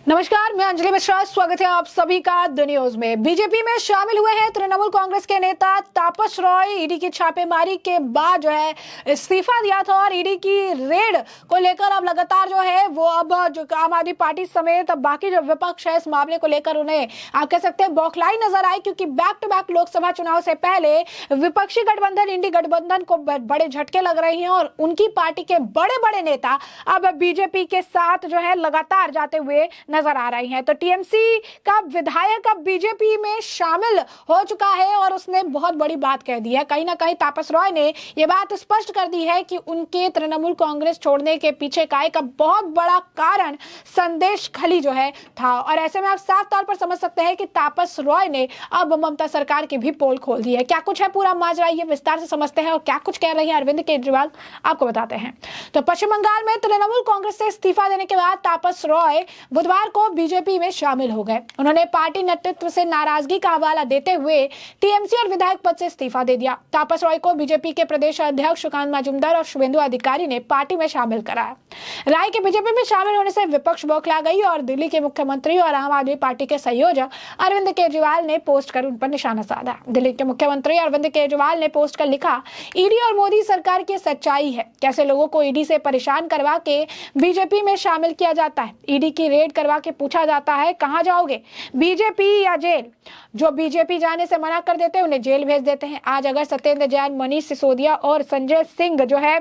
नमस्कार, मैं अंजलि मिश्रा। स्वागत है आप सभी का द न्यूज में। बीजेपी में शामिल हुए हैं तृणमूल कांग्रेस के नेता तापस रॉय। ईडी की छापेमारी के बाद जो है इस्तीफा दिया था और ईडी की रेड को लेकर अब लगातार जो है वो अब जो आम आदमी पार्टी समेत बाकी जो विपक्ष है इस मामले को लेकर उन्हें आप कह सकते हैं बौखलाई नजर आई, क्योंकि बैक टू बैक लोकसभा चुनाव से पहले विपक्षी गठबंधन इंडी गठबंधन को बड़े झटके लग रहे हैं और उनकी पार्टी के बड़े बड़े नेता अब बीजेपी के साथ जो है लगातार जाते हुए नजर आ रही हैं। तो टीएमसी का विधायक अब बीजेपी में शामिल हो चुका है और उसने बहुत बड़ी बात कह दी है। कहीं ना कहीं तापस रॉय ने यह बात स्पष्ट कर दी है कि उनके तृणमूल कांग्रेस छोड़ने के पीछे का एक बहुत बड़ा कारण संदेश खली जो है था। और ऐसे में आप साफ तौर पर समझ सकते हैं कि तापस रॉय ने अब ममता सरकार की भी पोल खोल दी है। क्या कुछ है पूरा माजरा, ये विस्तार से समझते हैं और क्या कुछ कह रही है अरविंद केजरीवाल, आपको बताते हैं। तो पश्चिम बंगाल में तृणमूल कांग्रेस से इस्तीफा देने के बाद तापस रॉय बुधवार को बीजेपी में शामिल हो गए। उन्होंने पार्टी नेतृत्व से नाराजगी का हवाला देते हुए टीएमसी और विधायक पद से इस्तीफा दे दिया। तापस रॉय को बीजेपी के प्रदेश अध्यक्ष सुकांत मजूमदार और शुभेंदु अधिकारी ने पार्टी में शामिल कराया। राय के बीजेपी में शामिल होने से विपक्ष बौखला गई और दिल्ली के मुख्यमंत्री और आम आदमी पार्टी के संयोजक अरविंद केजरीवाल ने पोस्ट कर उन पर निशाना साधा। दिल्ली के मुख्यमंत्री अरविंद केजरीवाल ने पोस्ट कर लिखा, ईडी और मोदी सरकार की सच्चाई है, कैसे लोगों को ईडी से परेशान करवा के बीजेपी में शामिल किया जाता है। ईडी की रेड करवा के पूछा जाता है कहां जाओगे, बीजेपी या जेल। जो बीजेपी जाने से मना कर देते हैं उन्हें जेल भेज देते हैं। आज अगर सत्येंद्र जैन, मनीष सिसोदिया और संजय सिंह जो है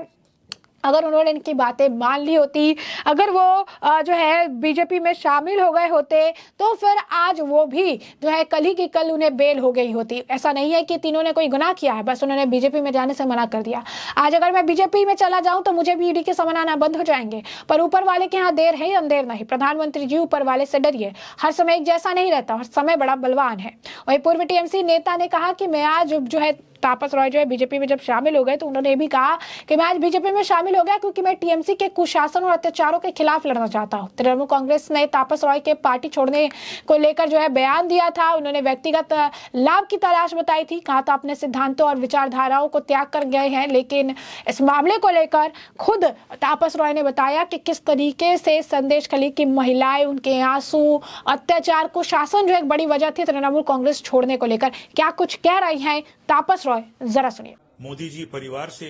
अगर उन्होंने इनकी बातें मान ली होती, अगर वो जो है बीजेपी में शामिल हो गए होते तो फिर आज वो भी जो है कल ही की कल उन्हें बेल हो गई होती। ऐसा नहीं है कि तीनों ने कोई गुनाह किया है, बस उन्होंने बीजेपी में जाने से मना कर दिया। आज अगर मैं बीजेपी में चला जाऊं तो मुझे भी ईडी के समन आना बंद हो जाएंगे, पर ऊपर वाले के यहाँ देर है अंधेर नहीं। प्रधानमंत्री जी, ऊपर वाले से डरिए, हर समय एक जैसा नहीं रहता, हर समय बड़ा बलवान है। वही पूर्व टीएमसी नेता ने कहा कि मैं आज जो है तापस रॉय जो है बीजेपी में जब शामिल हो गए तो उन्होंने भी कहा कि मैं आज बीजेपी में शामिल हो गया क्योंकि मैं टीएमसी के कुशासन और अत्याचारों के खिलाफ लड़ना चाहता हूं। तृणमूल कांग्रेस ने तापस रॉय के पार्टी छोड़ने को लेकर जो है बयान दिया था। उन्होंने व्यक्तिगत लाभ की तलाश बताई थी, कहा था अपने सिद्धांतों और विचारधाराओं को त्याग कर गए हैं। लेकिन इस मामले को लेकर खुद तापस रॉय ने बताया कि किस तरीके से संदेश खली की महिलाएं, उनके आंसू, अत्याचार, कुशासन जो एक बड़ी वजह थी तृणमूल कांग्रेस छोड़ने को लेकर। क्या कुछ कह रही हैं तापस रॉय, जरा सुनिए। मोदी जी परिवार से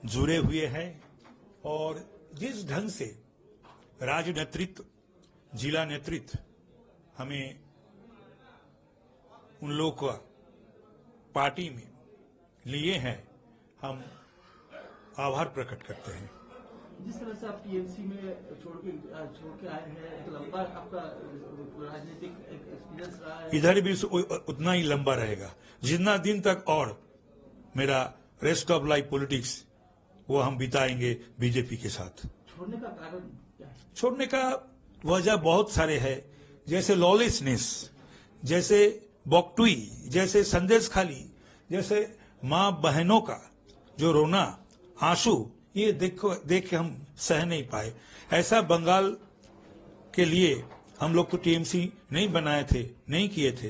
जुड़े हुए हैं और जिस ढंग से राज्य नेतृत्व, जिला नेतृत्व हमें उन लोग को पार्टी में लिए हैं, हम आभार प्रकट करते हैं। जिस तरह से आप टीएमसी में छोड़ के आए हैं, एक लंबा आपका राजनीतिक एक्सपीरियंस रहा है। इधर भी उतना ही लंबा रहेगा जितना दिन तक और मेरा रेस्ट ऑफ लाइफ पॉलिटिक्स वो हम बिताएंगे बीजेपी के साथ। छोड़ने का कारण क्या है? छोड़ने का वजह बहुत सारे है, जैसे लॉलेसनेस, जैसे बॉक्टुई, जैसे संदेश खाली, जैसे मां बहनों का जो रोना, आंसू, ये देख के हम सह नहीं पाए। ऐसा बंगाल के लिए हम लोग तो टीएमसी नहीं बनाए थे, नहीं किए थे।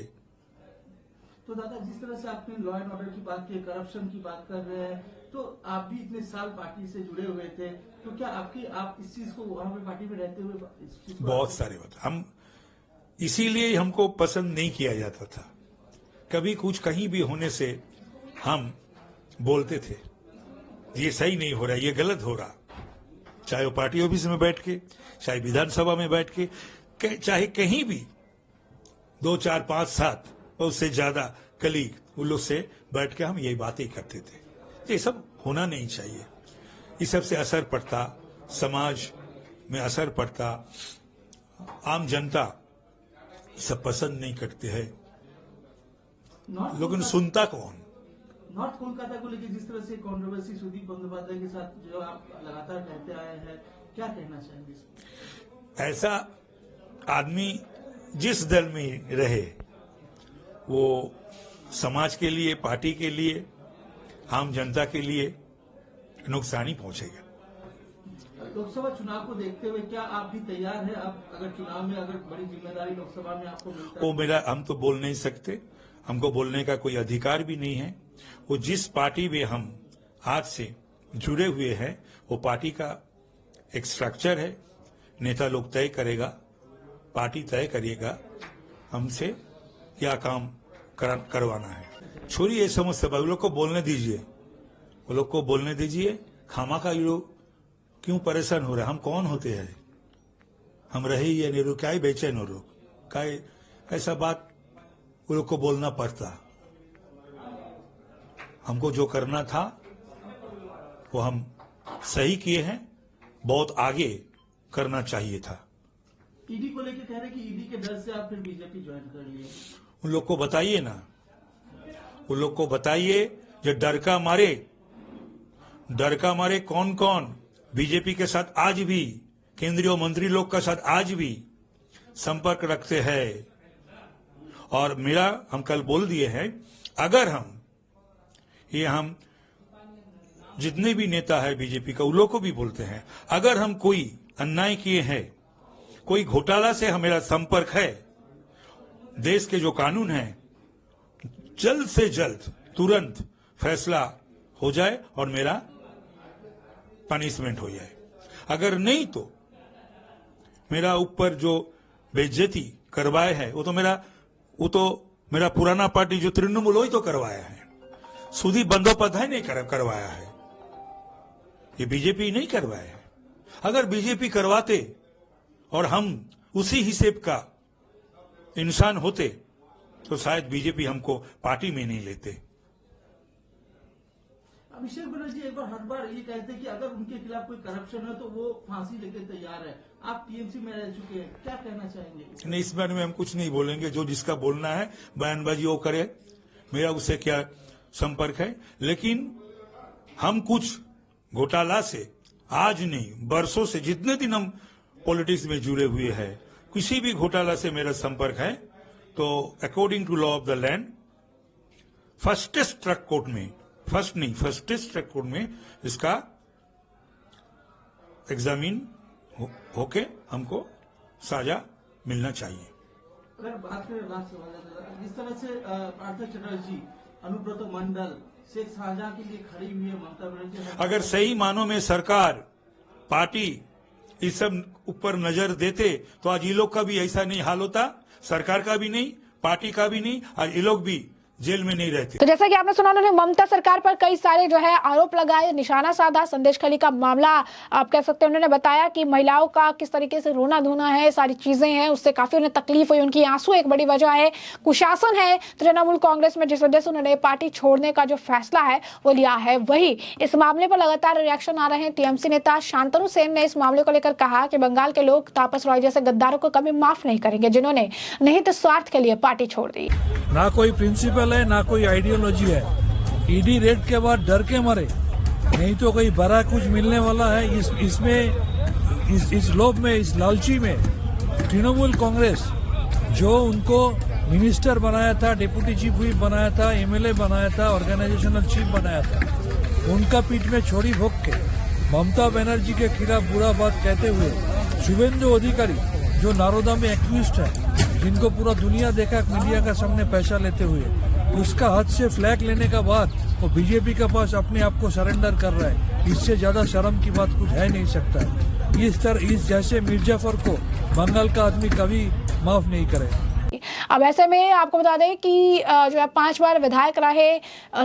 तो दादा, जिस तरह से आपने लॉ एंड ऑर्डर की बात की, करप्शन की बात कर रहे हैं, तो आप भी इतने साल पार्टी से जुड़े हुए थे, तो क्या आप इस चीज को वहां पे पार्टी में रहते हुए इस चीज को बहुत सारे बात हम इसीलिए हमको पसंद नहीं किया जाता था। कभी कुछ कहीं भी होने से हम बोलते थे ये सही नहीं हो रहा, ये गलत हो रहा, चाहे वो पार्टी ऑफिस में बैठ के, चाहे विधानसभा में बैठ के, चाहे कहीं भी 2, 4, 5, 7 और उससे ज्यादा कलीग उन लोग से बैठ के हम यही बातें करते थे। ये सब होना नहीं चाहिए, इस सब से असर पड़ता, समाज में असर पड़ता, आम जनता सब पसंद नहीं करते हैं, लेकिन सुनता कौन? नॉर्थ कोलकाता को लेकर जिस तरह से कंट्रोवर्सी सुदीप बंदोपाध्याय के साथ जो आप लगातार कहते आए हैं, क्या कहना चाहेंगे? ऐसा आदमी जिस दल में रहे वो समाज के लिए, पार्टी के लिए, आम जनता के लिए नुकसान ही पहुंचेगा। लोकसभा चुनाव को देखते हुए क्या आप भी तैयार हैं? आप अगर चुनाव में अगर बड़ी जिम्मेदारी लोकसभा में आपको मिलता है? वो मेरा, हम तो बोल नहीं सकते, हमको बोलने का कोई अधिकार भी नहीं है। वो जिस पार्टी में हम आज से जुड़े हुए हैं वो पार्टी का एक स्ट्रक्चर है, नेता लोग तय करेगा। पार्टी तय करिएगा हमसे क्या काम करवाना है। छोड़िए ये समझते, वो लोग को बोलने दीजिए, वो लोग को बोलने दीजिए। खामा का ये लोग क्यों परेशान हो रहे हैं? हम कौन होते हैं? हम रहे या नहीं, क्या ही बेचैन हो लोग, क्या ऐसा बात वो लोग को बोलना पड़ता। हमको जो करना था वो हम सही किए हैं, बहुत आगे करना चाहिए था। ईडी को लेकर कह रहे कि ईडी के डर से आप फिर बीजेपी ज्वाइन कर लिए। उन लोग को बताइए ना, उन लोग को बताइए जो डर का मारे कौन कौन बीजेपी के साथ आज भी, केंद्रीय मंत्री लोग के साथ आज भी संपर्क रखते हैं। और हम कल बोल दिए हैं, अगर हम जितने भी नेता है बीजेपी का, उन लोग को भी बोलते हैं, अगर हम कोई अन्याय किए हैं, कोई घोटाला से हमारा संपर्क है, देश के जो कानून है जल्द से जल्द तुरंत फैसला हो जाए और मेरा पनिशमेंट हो जाए। अगर नहीं तो मेरा ऊपर जो बेइज्जती करवाए है वो तो मेरा पुराना पार्टी जो तृणमूल वही तो करवाया है। सुदीप बंदोपाध्याय ने करवाया है, ये बीजेपी नहीं करवाया है। अगर बीजेपी करवाते और हम उसी हिसाब का इंसान होते तो शायद बीजेपी हमको पार्टी में नहीं लेते। अभिषेक बनर्जी एक बार हर बार ये कहते हैं कि अगर उनके खिलाफ कोई करप्शन है तो वो फांसी लेके तैयार है। आप टीएमसी में रह चुके हैं, क्या कहना चाहेंगे? नहीं, इस बारे में हम कुछ नहीं बोलेंगे। जो जिसका बोलना है बयानबाजी वो करे, मेरा उससे क्या संपर्क है। लेकिन हम कुछ घोटाला से आज नहीं, बरसों से, जितने दिन हम पॉलिटिक्स में जुड़े हुए हैं, किसी भी घोटाला से मेरा संपर्क है तो according to law of the land firstest track court में इसका एग्जामिन होके हमको साजा मिलना चाहिए। अगर बात करें लास्ट सवाल, जिस तरह से पार्थ चटर्जी, अनुब्रत मंडल, शेख शाहजहां के लिए खड़ी हुई है ममता बनर्जी, अगर सही मानों में सरकार, पार्टी इस सब ऊपर नजर देते तो आज ये लोग का भी ऐसा नहीं हाल होता, सरकार का भी नहीं, पार्टी का भी नहीं, और ये लोग भी जेल में नहीं रहते। तो जैसा कि आपने सुना, उन्होंने ममता सरकार पर कई सारे जो है आरोप लगाए, निशाना साधा। संदेश खली का मामला आप कह सकते हैं, उन्होंने बताया कि महिलाओं का किस तरीके से रोना धोना है, सारी चीजें हैं, उससे काफी उन्हें तकलीफ हुई, उनकी आंसू एक बड़ी वजह है। कुशासन है तृणमूल कांग्रेस में, जिस वजह से उन्होंने पार्टी छोड़ने का जो फैसला है वो लिया है। वही इस मामले पर लगातार रिएक्शन आ रहे हैं। टीएमसी नेता शांतनु सेन ने इस मामले को लेकर कहा कि बंगाल के लोग तापस रॉय जैसे गद्दारों को कभी माफ नहीं करेंगे, जिन्होंने निहित स्वार्थ के लिए पार्टी छोड़ दी। ना कोई प्रिंसिपल है, ना कोई आइडियोलॉजी है। ईडी रेड के बाद डर के मारे, नहीं तो कोई बड़ा कुछ मिलने वाला है। इस लोभ में, इस लालची में तृणमूल कांग्रेस जो उनको मिनिस्टर बनाया था, डिप्टी चीफ व्हिप बनाया था, एमएलए बनाया था, ऑर्गेनाइजेशनल चीफ बनाया था, उनका पीठ में छोड़ी भोग के ममता बनर्जी के खिलाफ बुरा बात कहते हुए शुभेंदु अधिकारी जो नारोदा में एक्यूज्ड है, जिनको पूरा दुनिया देखा मीडिया का सामने पैसा लेते हुए, उसका हाथ से फ्लैग लेने का बाद वो बीजेपी के पास अपने आप को सरेंडर कर रहा है। इससे ज्यादा शर्म की बात कुछ है नहीं सकता है। इस जैसे मिर्जाफर को बंगाल का आदमी कभी माफ नहीं करे। अब ऐसे में आपको बता दें कि जो है 5 बार विधायक रहे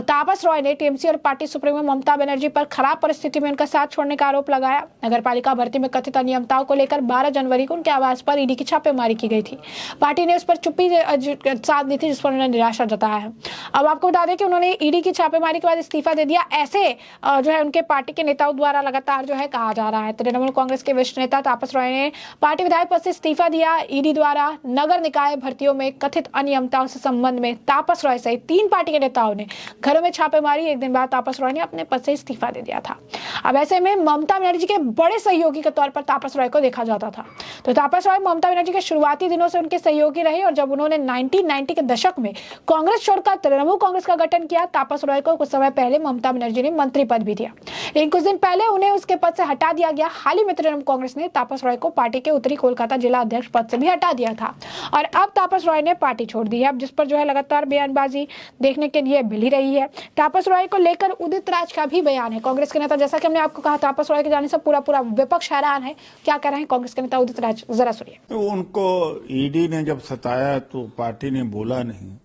तापस रॉय ने टीएमसी और पार्टी सुप्रीमो ममता बनर्जी पर खराब परिस्थिति में उनका साथ छोड़ने का आरोप लगाया। नगरपालिका भर्ती में कथित अनियमितताओं को लेकर 12 जनवरी को उनके आवास पर ईडी की छापेमारी की गई थी। पार्टी ने उस पर चुप्पी साथ दी थी, जिस पर उन्होंने निराशा जताया है। अब आपको बता दें कि उन्होंने ईडी की छापेमारी के बाद इस्तीफा दे दिया, ऐसे जो है उनके पार्टी के नेताओं द्वारा लगातार जो है कहा जा रहा है। तृणमूल कांग्रेस के वरिष्ठ नेता तापस रॉय ने पार्टी विधायक पद से इस्तीफा दिया। ईडी द्वारा नगर निकाय भर्तियों में कथित अनियमितताओं से संबंध में तापस रॉय सहित 3 पार्टी के नेताओं ने घरों में छापेमारी। एक दिन बाद तापस रॉय ने अपने पद से इस्तीफा दे दिया था। अब ऐसे में ममता बनर्जी के बड़े सहयोगी के तौर पर तापस रॉय को देखा जाता था। तो तापस रॉय ममता बनर्जी के शुरुआती दिनों से उनके सहयोगी रहे और जब उन्होंने 1990 के दशक में कांग्रेस छोड़कर तृणमूल कांग्रेस का गठन किया, तापस रॉय को कुछ समय पहले ममता बनर्जी ने मंत्री पद भी दिया, लेकिन कुछ दिन पहले उन्हें उसके पद से हटा दिया गया। हाल ही में तृणमूल कांग्रेस ने तापस रॉय को पार्टी के उत्तरी कोलकाता जिला अध्यक्ष पद से भी हटा दिया था और अब तापस रॉय रॉय ने पार्टी छोड़ दी है, अब जिस पर जो है लगातार बयानबाजी देखने के लिए मिल ही रही है। तापस रॉय को लेकर उदित राज का भी बयान है। कांग्रेस के नेता, जैसा कि हमने आपको कहा, तापस रॉय के जाने से पूरा विपक्ष हैरान है। क्या कह रहे हैं कांग्रेस के नेता उदित राज, जरा सुनिए। उनको ईडी ने जब सताया तो पार्टी ने बोला नहीं,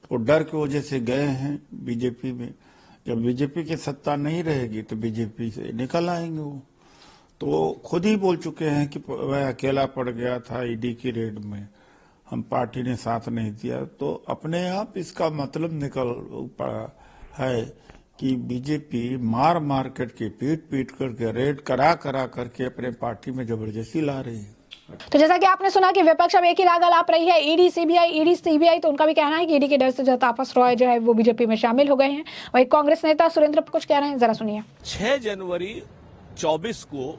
तो डर की वजह से गए हैं बीजेपी में। जब बीजेपी की सत्ता नहीं रहेगी तो बीजेपी से निकल आएंगे वो। तो खुद ही बोल चुके हैं कि वह अकेला पड़ गया था ईडी की रेड में, हम पार्टी ने साथ नहीं दिया। तो अपने आप इसका मतलब निकल पड़ा है कि बीजेपी मार करके, पीट करके, रेड करा करके अपने पार्टी में जबरदस्ती ला रही है। तो जैसा कि आपने सुना कि विपक्ष अब एक ही राग लाप रही है, ईडी सीबीआई, तो उनका भी कहना है कि ईडी के डर से जो तापस रॉय जो है वो बीजेपी में शामिल हो गए हैं। वही कांग्रेस नेता सुरेंद्र कुछ कह रहे हैं, जरा सुनिए। 6 जनवरी 24 को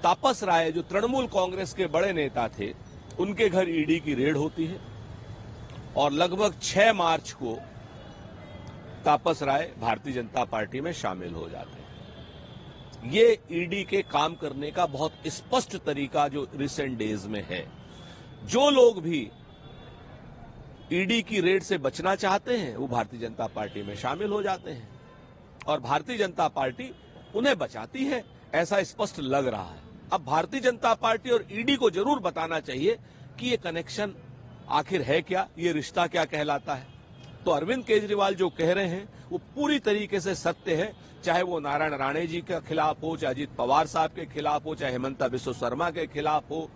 तापस राय जो तृणमूल कांग्रेस के बड़े नेता थे, उनके घर ईडी की रेड होती है और लगभग 6 मार्च को तापस राय भारतीय जनता पार्टी में शामिल हो जाते हैं। ये ईडी के काम करने का बहुत स्पष्ट तरीका जो रिसेंट डेज में है। जो लोग भी ईडी की रेड से बचना चाहते हैं वो भारतीय जनता पार्टी में शामिल हो जाते हैं और भारतीय जनता पार्टी उन्हें बचाती है, ऐसा स्पष्ट लग रहा है। अब भारतीय जनता पार्टी और ईडी को जरूर बताना चाहिए कि ये कनेक्शन आखिर है क्या, ये रिश्ता क्या कहलाता है। तो अरविंद केजरीवाल जो कह रहे हैं वो पूरी तरीके से सत्य है, चाहे वो नारायण राणे जी के खिलाफ हो, चाहे अजीत पवार साहब के खिलाफ हो, चाहे हेमंता बिस्वा शर्मा के खिलाफ हो,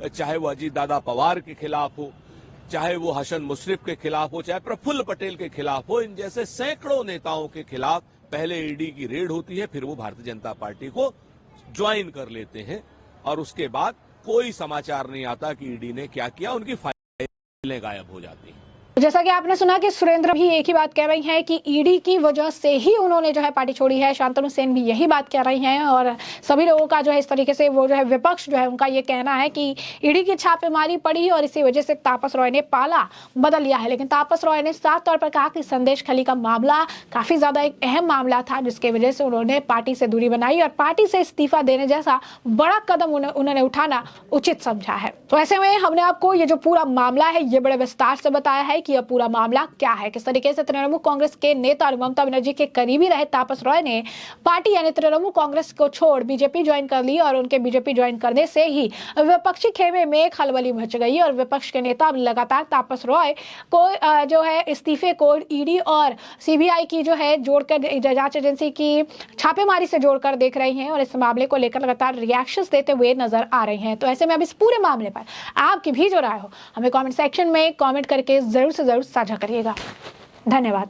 चाहे वो अजीत दादा पवार के खिलाफ हो, चाहे वो हसन मुशर्रफ के खिलाफ हो, चाहे प्रफुल्ल पटेल के खिलाफ हो। इन जैसे सैकड़ों नेताओं के खिलाफ पहले ईडी की रेड होती है, फिर वो भारतीय जनता पार्टी को ज्वाइन कर लेते हैं और उसके बाद कोई समाचार नहीं आता कि ईडी ने क्या किया, उनकी फाइलें गायब हो जाती हैं। जैसा कि आपने सुना कि सुरेंद्र भी एक ही बात कह रही हैं कि ईडी की वजह से ही उन्होंने जो है पार्टी छोड़ी है। शांतनु सेन भी यही बात कह रही हैं और सभी लोगों का जो है इस तरीके से वो जो है विपक्ष जो है उनका ये कहना है कि ईडी की छापेमारी पड़ी और इसी वजह से तापस रॉय ने पाला बदल लिया है। लेकिन तापस रॉय ने साफ तौर पर कहा कि संदेश खली का मामला काफी ज्यादा एक अहम मामला था, जिसकी वजह से उन्होंने पार्टी से दूरी बनाई और पार्टी से इस्तीफा देने जैसा बड़ा कदम उन्होंने उठाना उचित समझा है। तो ऐसे में हमने आपको ये जो पूरा मामला है ये बड़े विस्तार से बताया है कि यह पूरा मामला क्या है, किस तरीके से तृणमूल कांग्रेस के नेता और ममता बनर्जी के करीबी रहे तापस रॉय ने पार्टी यानी तृणमूल कांग्रेस को छोड़ बीजेपी ज्वाइन कर ली और उनके बीजेपी ज्वाइन करने से ही विपक्षी खेमे में खलबली मच गई और विपक्ष के नेता लगातार तापस रॉय को जो है इस्तीफे को ईडी और सीबीआई की जो है जोड़कर जांच एजेंसी की छापेमारी से जोड़कर देख रहे हैं और इस मामले को लेकर लगातार रिएक्शंस देते हुए नजर आ रहे हैं। तो ऐसे में अब इस पूरे मामले पर आपकी भी जो राय हो हमें कमेंट सेक्शन में कमेंट करके जरूर से जरूर साझा करिएगा। धन्यवाद।